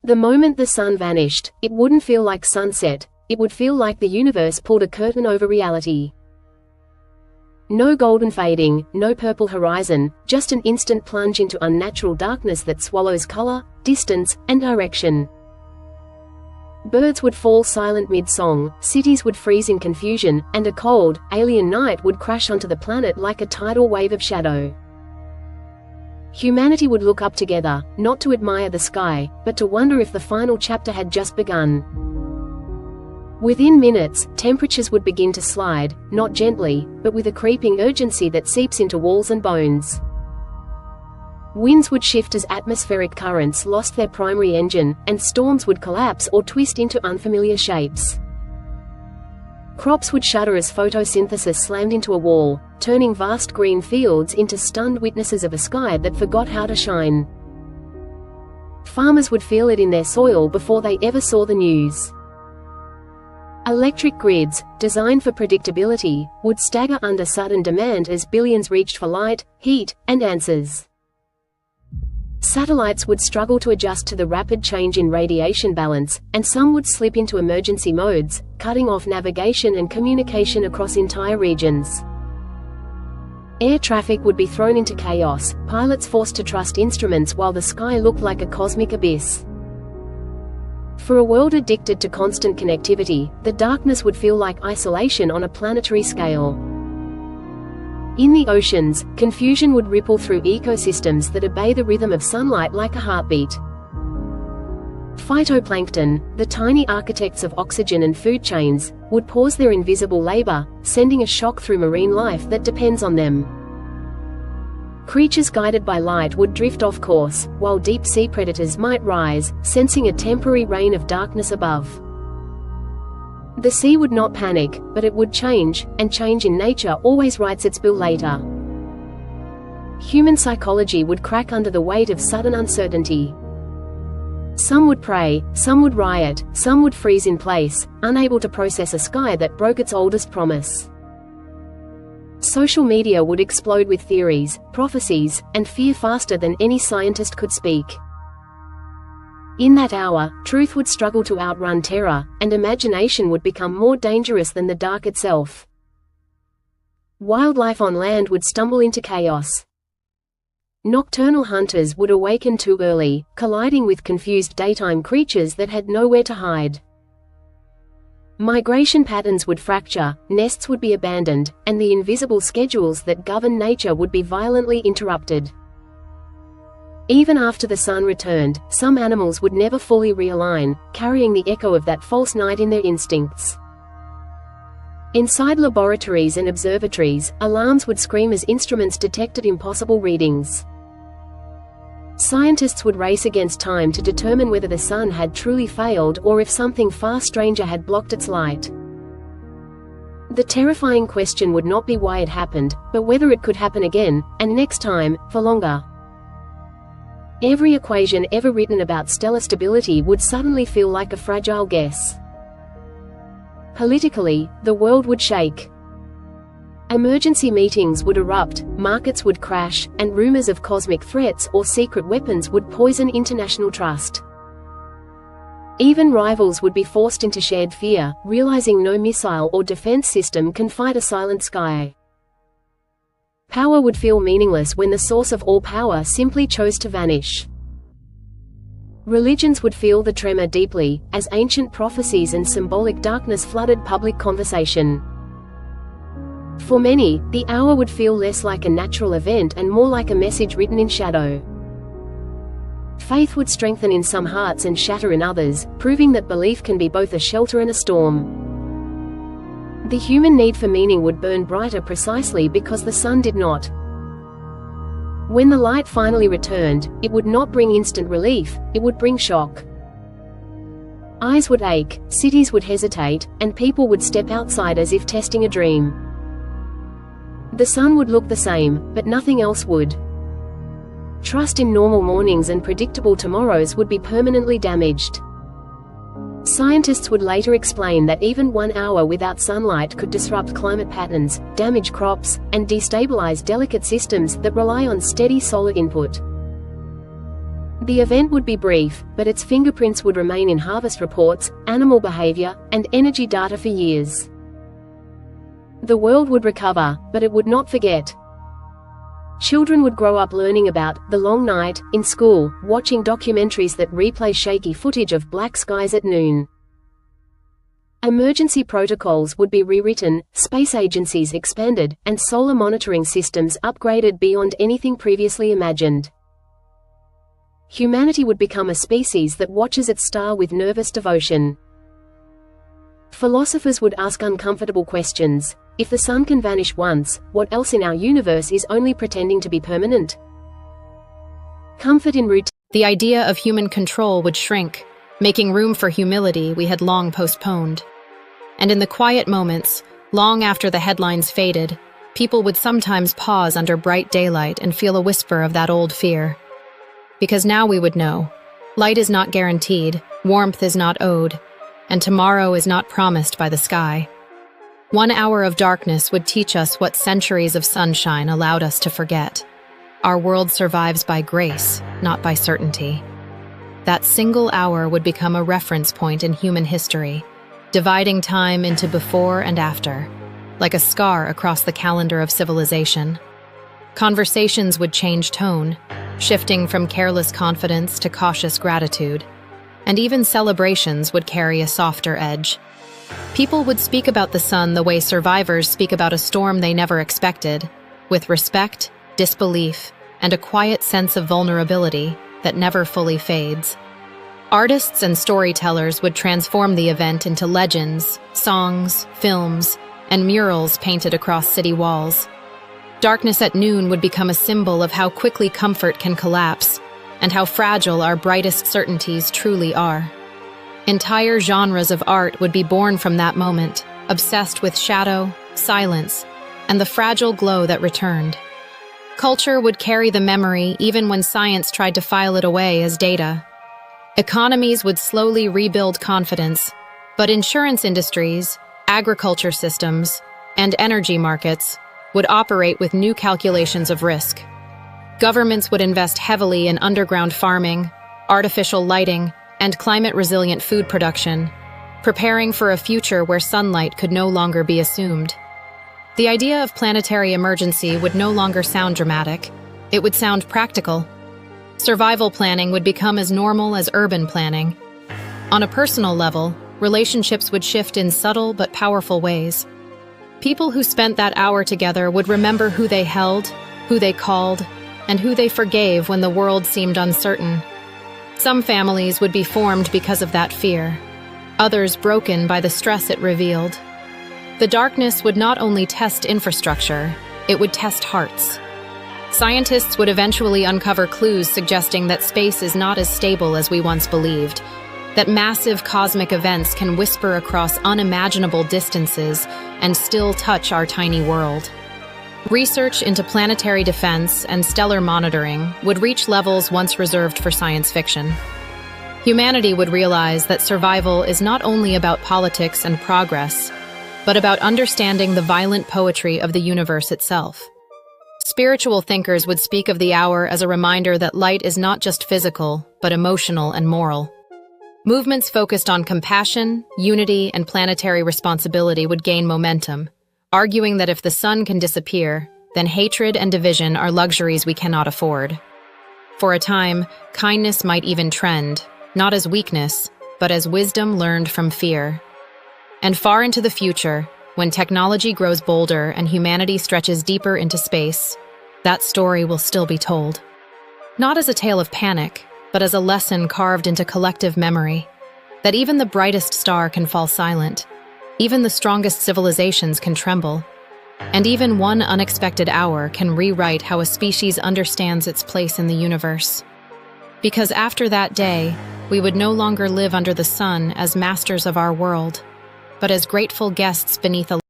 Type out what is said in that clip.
The moment the sun vanished, it wouldn't feel like sunset, it would feel like the universe pulled a curtain over reality. No golden fading, no purple horizon, just an instant plunge into unnatural darkness that swallows color, distance, and direction. Birds would fall silent mid-song, cities would freeze in confusion, and a cold, alien night would crash onto the planet like a tidal wave of shadow. Humanity would look up together, not to admire the sky, but to wonder if the final chapter had just begun. Within minutes, temperatures would begin to slide, not gently, but with a creeping urgency that seeps into walls and bones. Winds would shift as atmospheric currents lost their primary engine, and storms would collapse or twist into unfamiliar shapes. Crops would shudder as photosynthesis slammed into a wall, turning vast green fields into stunned witnesses of a sky that forgot how to shine. Farmers would feel it in their soil before they ever saw the news. Electric grids, designed for predictability, would stagger under sudden demand as billions reached for light, heat, and answers. Satellites would struggle to adjust to the rapid change in radiation balance, and some would slip into emergency modes, cutting off navigation and communication across entire regions. Air traffic would be thrown into chaos, pilots forced to trust instruments while the sky looked like a cosmic abyss. For a world addicted to constant connectivity, the darkness would feel like isolation on a planetary scale. In the oceans, confusion would ripple through ecosystems that obey the rhythm of sunlight like a heartbeat. Phytoplankton, the tiny architects of oxygen and food chains, would pause their invisible labor, sending a shock through marine life that depends on them. Creatures guided by light would drift off course, while deep-sea predators might rise, sensing a temporary reign of darkness above. The sea would not panic, but it would change, and change in nature always writes its bill later. Human psychology would crack under the weight of sudden uncertainty. Some would pray, some would riot, some would freeze in place, unable to process a sky that broke its oldest promise. Social media would explode with theories, prophecies, and fear faster than any scientist could speak. In that hour, truth would struggle to outrun terror, and imagination would become more dangerous than the dark itself. Wildlife on land would stumble into chaos. Nocturnal hunters would awaken too early, colliding with confused daytime creatures that had nowhere to hide. Migration patterns would fracture, nests would be abandoned, and the invisible schedules that govern nature would be violently interrupted. Even after the sun returned, some animals would never fully realign, carrying the echo of that false night in their instincts. Inside laboratories and observatories, alarms would scream as instruments detected impossible readings. Scientists would race against time to determine whether the sun had truly failed or if something far stranger had blocked its light. The terrifying question would not be why it happened, but whether it could happen again, and next time, for longer. Every equation ever written about stellar stability would suddenly feel like a fragile guess. Politically, the world would shake. Emergency meetings would erupt, markets would crash, and rumors of cosmic threats or secret weapons would poison international trust. Even rivals would be forced into shared fear, realizing no missile or defense system can fight a silent sky. Power would feel meaningless when the source of all power simply chose to vanish. Religions would feel the tremor deeply, as ancient prophecies and symbolic darkness flooded public conversation. For many, the hour would feel less like a natural event and more like a message written in shadow. Faith would strengthen in some hearts and shatter in others, proving that belief can be both a shelter and a storm. The human need for meaning would burn brighter precisely because the sun did not. When the light finally returned, it would not bring instant relief, it would bring shock. Eyes would ache, cities would hesitate, and people would step outside as if testing a dream. The sun would look the same, but nothing else would. Trust in normal mornings and predictable tomorrows would be permanently damaged. Scientists would later explain that even 1 hour without sunlight could disrupt climate patterns, damage crops, and destabilize delicate systems that rely on steady solar input. The event would be brief, but its fingerprints would remain in harvest reports, animal behavior, and energy data for years. The world would recover, but it would not forget. Children would grow up learning about the long night in school, watching documentaries that replay shaky footage of black skies at noon. Emergency protocols would be rewritten, space agencies expanded, and solar monitoring systems upgraded beyond anything previously imagined. Humanity would become a species that watches its star with nervous devotion. Philosophers would ask uncomfortable questions. If the sun can vanish once, what else in our universe is only pretending to be permanent? Comfort in routine. The idea of human control would shrink, making room for humility we had long postponed. And in the quiet moments, long after the headlines faded, people would sometimes pause under bright daylight and feel a whisper of that old fear. Because now we would know, light is not guaranteed, warmth is not owed, and tomorrow is not promised by the sky. 1 hour of darkness would teach us what centuries of sunshine allowed us to forget. Our world survives by grace, not by certainty. That single hour would become a reference point in human history, dividing time into before and after, like a scar across the calendar of civilization. Conversations would change tone, shifting from careless confidence to cautious gratitude, and even celebrations would carry a softer edge. People would speak about the sun the way survivors speak about a storm they never expected, with respect, disbelief, and a quiet sense of vulnerability that never fully fades. Artists and storytellers would transform the event into legends, songs, films, and murals painted across city walls. Darkness at noon would become a symbol of how quickly comfort can collapse, and how fragile our brightest certainties truly are. Entire genres of art would be born from that moment, obsessed with shadow, silence, and the fragile glow that returned. Culture would carry the memory even when science tried to file it away as data. Economies would slowly rebuild confidence, but insurance industries, agriculture systems, and energy markets would operate with new calculations of risk. Governments would invest heavily in underground farming, artificial lighting, and climate-resilient food production, preparing for a future where sunlight could no longer be assumed. The idea of planetary emergency would no longer sound dramatic. It would sound practical. Survival planning would become as normal as urban planning. On a personal level, relationships would shift in subtle but powerful ways. People who spent that hour together would remember who they held, who they called, and who they forgave when the world seemed uncertain. Some families would be formed because of that fear, others broken by the stress it revealed. The darkness would not only test infrastructure, it would test hearts. Scientists would eventually uncover clues suggesting that space is not as stable as we once believed, that massive cosmic events can whisper across unimaginable distances and still touch our tiny world. Research into planetary defense and stellar monitoring would reach levels once reserved for science fiction. Humanity would realize that survival is not only about politics and progress, but about understanding the violent poetry of the universe itself. Spiritual thinkers would speak of the hour as a reminder that light is not just physical, but emotional and moral. Movements focused on compassion, unity, and planetary responsibility would gain momentum, arguing that if the sun can disappear, then hatred and division are luxuries we cannot afford. For a time, kindness might even trend, not as weakness, but as wisdom learned from fear. And far into the future, when technology grows bolder and humanity stretches deeper into space, that story will still be told. Not as a tale of panic, but as a lesson carved into collective memory, that even the brightest star can fall silent, even the strongest civilizations can tremble, and even one unexpected hour can rewrite how a species understands its place in the universe. Because after that day, we would no longer live under the sun as masters of our world, but as grateful guests beneath a